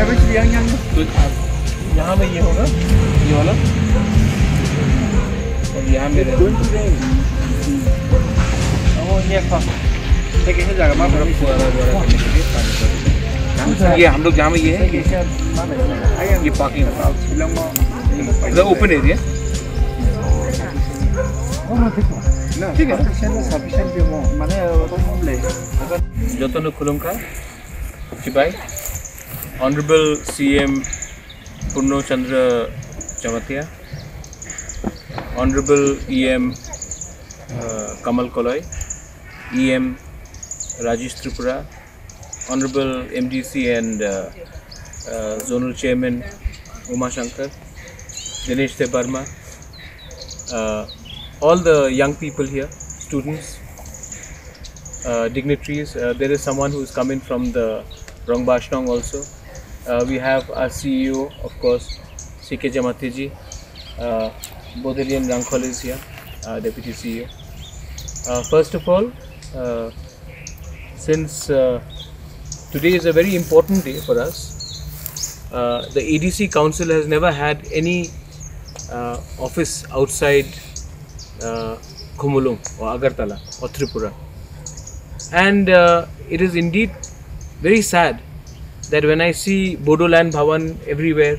तो यहाँ में ये होगा, ये वाला, और यहाँ मेरे कैसे जगह में बर्फ करने के लिए पानी, ये हम लोग जहाँ में ये है, ये पार्किंग इधर ओपन एरिया ठीक है। जतन खुलुमका चिबाई Honorable CM Purno Chandra Jamatia, Honorable EM Kamal Koloi, EM Rajesh Tripura, Honorable MDC and Zonal Chairman Uma Shankar, Dinesh Debarma, all the young people here, students, dignitaries. There is someone who is coming from the Rongbashnong also. We have our CEO, of course, CK Jamathiji. Bodhilian Rangkhol is here, Deputy CEO. First of all, since today is a very important day for us, the ADC Council has never had any office outside Khumulung or Agartala or Tripura. And it is indeed very sad that when I see Bodoland Bhavan everywhere,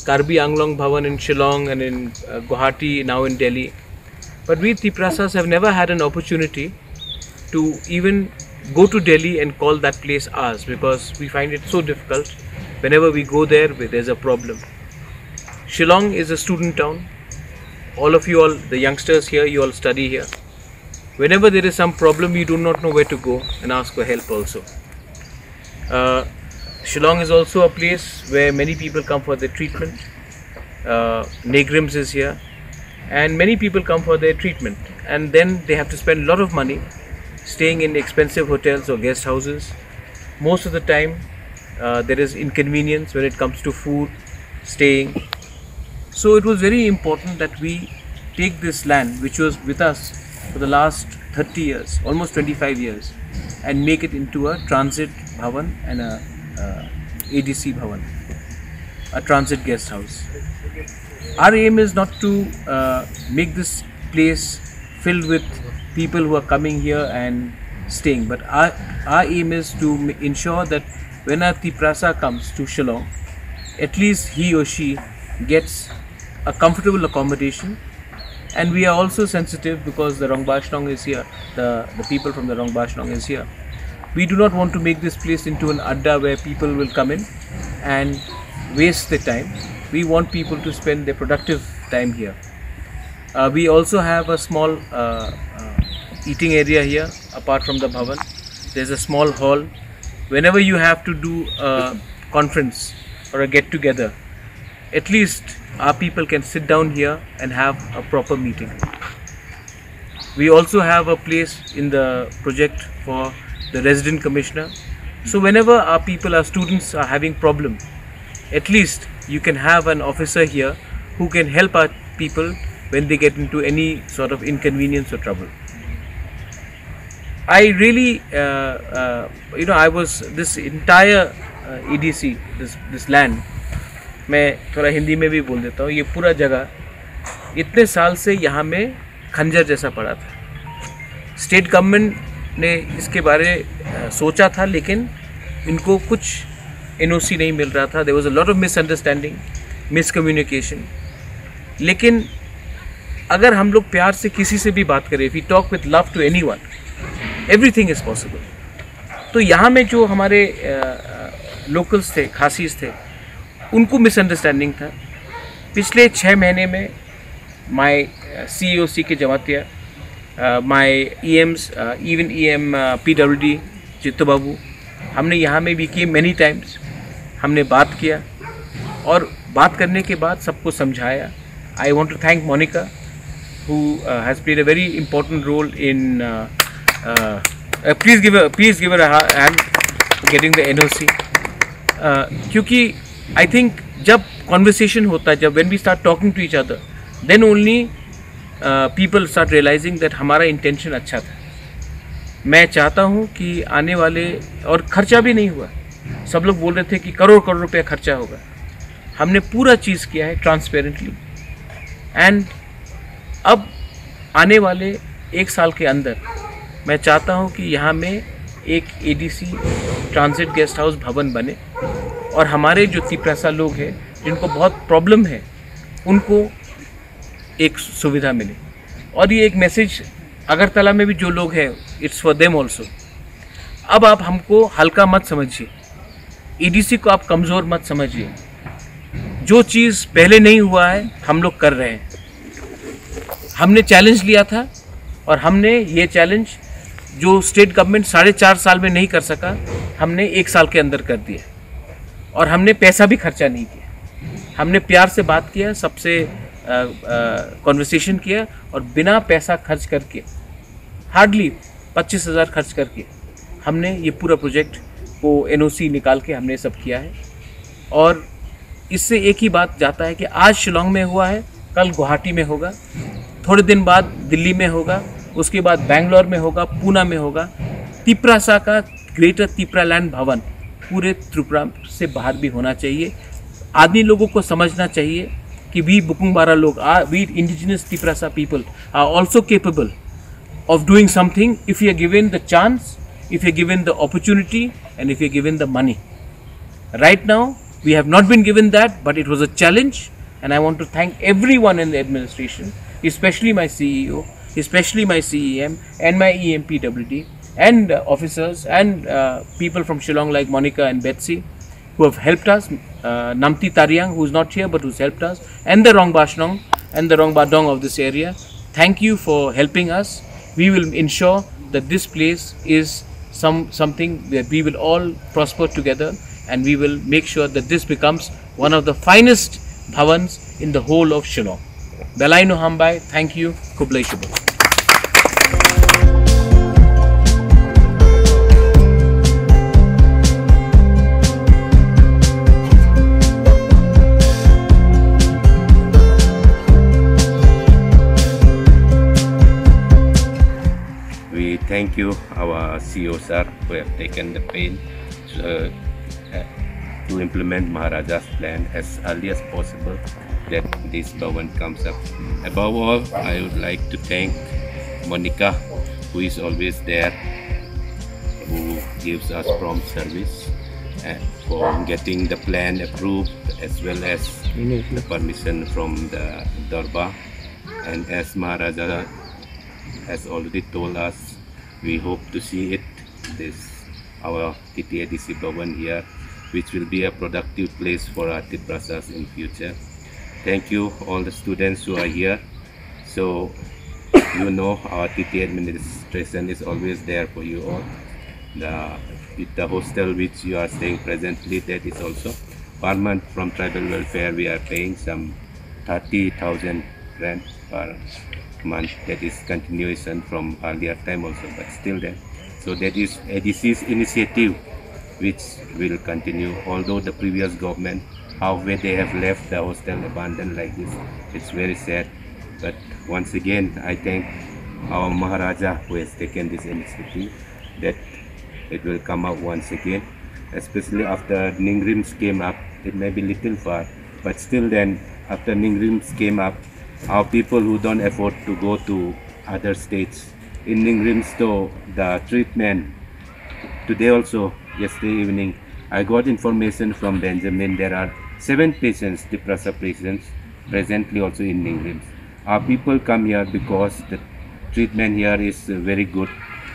Karbi Anglong Bhavan in Shillong and in Guwahati, now in Delhi, but we Tiprasas have never had an opportunity to even go to Delhi and call that place ours, because we find it so difficult. Whenever we go there, there's a problem. Shillong is a student town. All of you, all the youngsters here, you all study here. Whenever there is some problem, you do not know where to go and ask for help also. Shillong is also a place where many people come for their treatment. Negrims is here, and many people come for their treatment, and then they have to spend a lot of money staying in expensive hotels or guest houses. Most of the time there is inconvenience when it comes to food, staying. So it was very important that we take this land, which was with us for the last 30 years, almost 25 years, and make it into a transit bhavan and a ADC bhavan, a transit guest house. Our aim is not to make this place filled with people who are coming here and staying, but our aim is to ensure that when a Tiprasa comes to Shillong, at least he or she gets a comfortable accommodation. And we are also sensitive because the Rongbashnong is here, the people from the Rongbashnong is here. We do not want to make this place into an adda where people will come in and waste their time. We want people to spend their productive time here. We also have a small eating area here apart from the bhavan. There's a small hall. Whenever you have to do a conference or a get together, at least our people can sit down here and have a proper meeting. We also have a place in the project for the resident commissioner. So whenever our people, our students are having problem, at least you can have an officer here who can help our people when they get into any sort of inconvenience or trouble. I really, I was this entire EDC, this land, मैं थोड़ा हिंदी में भी बोल देता हूँ, ये पूरा जगह इतने साल से यहाँ में खंजर जैसा पड़ा था. स्टेट गवर्नमेंट ने इसके बारे सोचा था, लेकिन इनको कुछ NOC नहीं मिल रहा था. There was a lot of misunderstanding, miscommunication. लेकिन अगर हम लोग प्यार से किसी से भी बात करें, if we talk with love to anyone, everything is possible. तो यहाँ में जो हमारे लोकल्स थे, खासीज थे, उनको मिसअंडरस्टैंडिंग था. पिछले 6 महीने में my CEO CK Jamatia, my EMs, even EM PWD चित्तो बाबू, हमने यहाँ में भी किए मैनी टाइम्स. हमने बात किया और बात करने के बाद सबको समझाया. I want to thank Monika who has played a very important role in please give her a hand getting the NOC. क्योंकि I think जब conversation होता है, जब when we start talking to each other, then only people start realizing that हमारा intention अच्छा था. मैं चाहता हूँ कि आने वाले, और खर्चा भी नहीं हुआ, सब लोग बोल रहे थे कि करोड़ करोड़ रुपया खर्चा होगा। हमने पूरा चीज़ किया है ट्रांसपेरेंटली, एंड अब आने वाले 1 साल के अंदर मैं चाहता हूँ कि यहाँ में एक एडीसी ट्रांजिट गेस्ट हाउस भवन बने और हमारे जो तिपरासा लोग हैं जिनको बहुत प्रॉब्लम है उनको एक सुविधा मिले। और ये एक मैसेज अगरतला में भी जो लोग हैं, इट्स फॉर देम ऑल्सो। अब आप हमको हल्का मत समझिए, ईडीसी को आप कमज़ोर मत समझिए। जो चीज़ पहले नहीं हुआ है हम लोग कर रहे हैं। हमने चैलेंज लिया था और हमने ये चैलेंज जो स्टेट गवर्नमेंट 4.5 साल में नहीं कर सका, हमने 1 साल के अंदर कर दिया। और हमने पैसा भी खर्चा नहीं किया, हमने प्यार से बात किया, सबसे कॉन्वर्सेशन किया और बिना पैसा खर्च करके, हार्डली 25,000 खर्च करके हमने ये पूरा प्रोजेक्ट को एनओसी निकाल के हमने सब किया है। और इससे एक ही बात जाता है कि आज शिलोंग में हुआ है, कल गुवाहाटी में होगा, थोड़े दिन बाद दिल्ली में होगा, उसके बाद बेंगलोर में होगा, पूना में होगा। तिपरासा का ग्रेटर तिपरालैंड भवन पूरे त्रिपुरा से बाहर भी होना चाहिए। आदमी लोगों को समझना चाहिए कि वी बुकुंगबारा लोग, we indigenous Tiprasa people are also capable of doing something if you are given the chance, if you are given the opportunity, and if you are given the money. Right now we have not been given that, but it was a challenge, and I want to thank everyone in the administration, especially my CEO, especially my CEM and my EMPWD and officers and people from Shillong like Monica and Betsy who have helped us, Namti Tariang who is not here but who's helped us, and the Rongbashnong and the Rongbadong of this area. Thank you for helping us. We will ensure that this place is something where we will all prosper together, and we will make sure that this becomes one of the finest bhavans in the whole of Shillong. Belai no Hambai, thank you. Kublai Shubho. Thank you, our CEO sir, who have taken the pain to implement Maharaja's plan as early as possible that this bhavan comes up. Above all, I would like to thank Monica, who is always there, who gives us prompt service and for getting the plan approved as well as the permission from the Darbar. And as Maharaja has already told us, we hope to see it, our TTADC Bhavan here, which will be a productive place for our Tiprasas in future. Thank you all the students who are here. So you know our TTA administration is always there for you all. The hostel which you are staying presently, that is also per month from tribal welfare. We are paying some 30,000 rent per month. That is continuation from earlier time also, but still there. So that is ADC's initiative which will continue, although the previous government halfway they have left the hostel abandoned like this. It's very sad, but once again I thank our Maharaja who has taken this initiative that it will come up once again, especially after Ningrims came up. It may be little far, but still then after Ningrims came up, our people who don't afford to go to other states, in Ningrims though the treatment, today also, yesterday evening, I got information from Benjamin, there are 7 patients, Tiprasa patients, presently also in Ningrims. Our people come here because the treatment here is very good,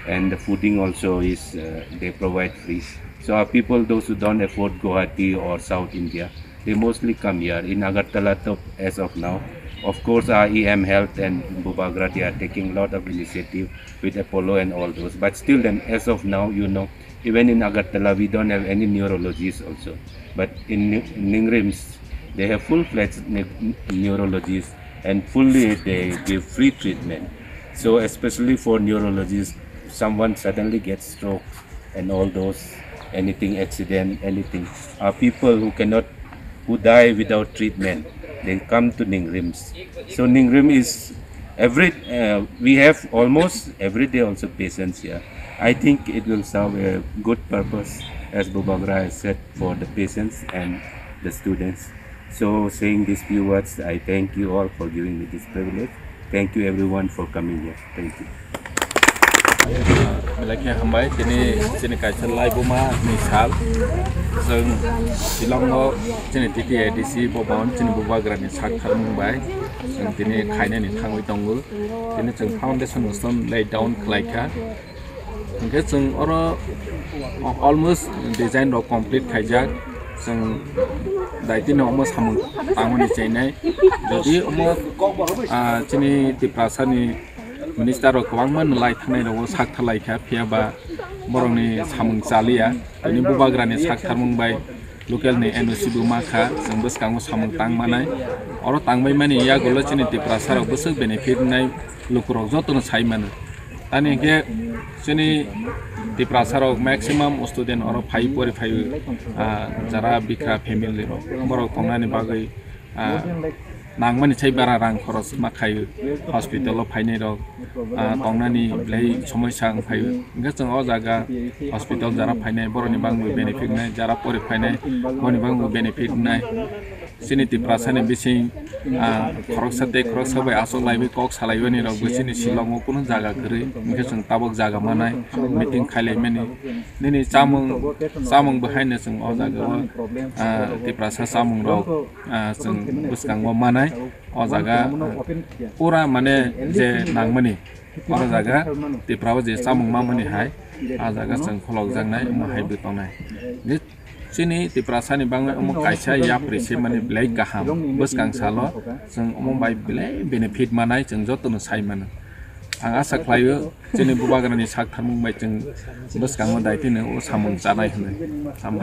and the fooding also is, they provide free. So our people, those who don't afford Guwahati or South India, they mostly come here. In Agartala as of now, of course our EM Health and Bubagra, they are taking a lot of initiative with Apollo and all those, but still then as of now, you know, even in Agartala we don't have any neurologists also, but in Ningrims they have full-fledged neurologists and fully they give free treatment. So especially for neurologists, someone suddenly gets stroke and all those, anything accident, anything, are people who cannot, who die without treatment, they come to Ningrims. So Ningrim is we have almost every day also patients here. I think it will serve a good purpose as Bubagra has said, for the patients and the students. So saying these few words, I thank you all for giving me this privilege. Thank you everyone for coming here. Thank you. Melaki hambai sini kaisa lai buma misal जों शिलंगाव जोंनि TTIDC बबावन जोंनि बुबाग्रा नि साखर मुंबाय जों दिनै खायनायनि थांबाय दङ दिनै जों फाउन्डेसन सन ले डाउन खालायखा ओंखे जों अरो अलमोस्ट डिजाइन र कमप्लीट खायजाक जों दायदिनो अमो सामु आंनि चाइनाय जदि अमो जोंनि दिप्रासानि मिनिस्टार गोबांमोन लाय थांनाय दङ साख थालायखा फियाबा बरंनि सामुं जालिया दिनै बुबाग्रानि साखथार मुंबाय लकेलनि NOC बुमाखा जों बसकांगो सामुं तांमानाय अरो तांबाय माने या गलो चिनि दिप्रासाराव बसो बेनिफिट नाय लुकुराव जतनो साइमानो तानि के चिनि दिप्रासाराव मैक्सिमाम स्टूडेंट अरो फाइ परि फाइ जरा बिखा फेमिलि रो बरक तंनानि बागै नांगमानि छै बारा रां खरस माखायो हस्पिटालाव फायनाय र तंनानि ब्लै समस्या फायो ओंगे जों अ जागा हस्पिटाल जरा फायनाय बरनि बांगु बेनिफिट नाय जरा परि फायनाय बरनि बांगु बेनिफिट नाय सिनि दिप्रासानि बिसिं खरकसाते खरकसाबाय आसो लाइबे कक सालायबनि र गसिनि शिलंआव कुनु जागा गरै ओंगे जों ताबक जागा मानाय मिटिं खालायमेनि दिनै सामुं बहायनो जों अ जागा दिप्रासा सामुं र जों बुसकांगो मानाय अ जागा पुरा माने जे नांमनि अ जागा दिप्राव जे सामुं मामनि हाय आ जागा जों खलक जांनाय महायबो तनाय चिनि दिप्रासानि बांगे अमो कायसा या प्रेसे माने ब्लेक गाहाम बसकां सालो जों अमो बाय ब्ले बेनिफिट मानाय जों जतनो साइ मानो आं आसा खालायो जोंनि बुबाग्रानि साखथार मुंबाय जों बसकांगो दायथिनो अ सामुं जानाय होनो सामुं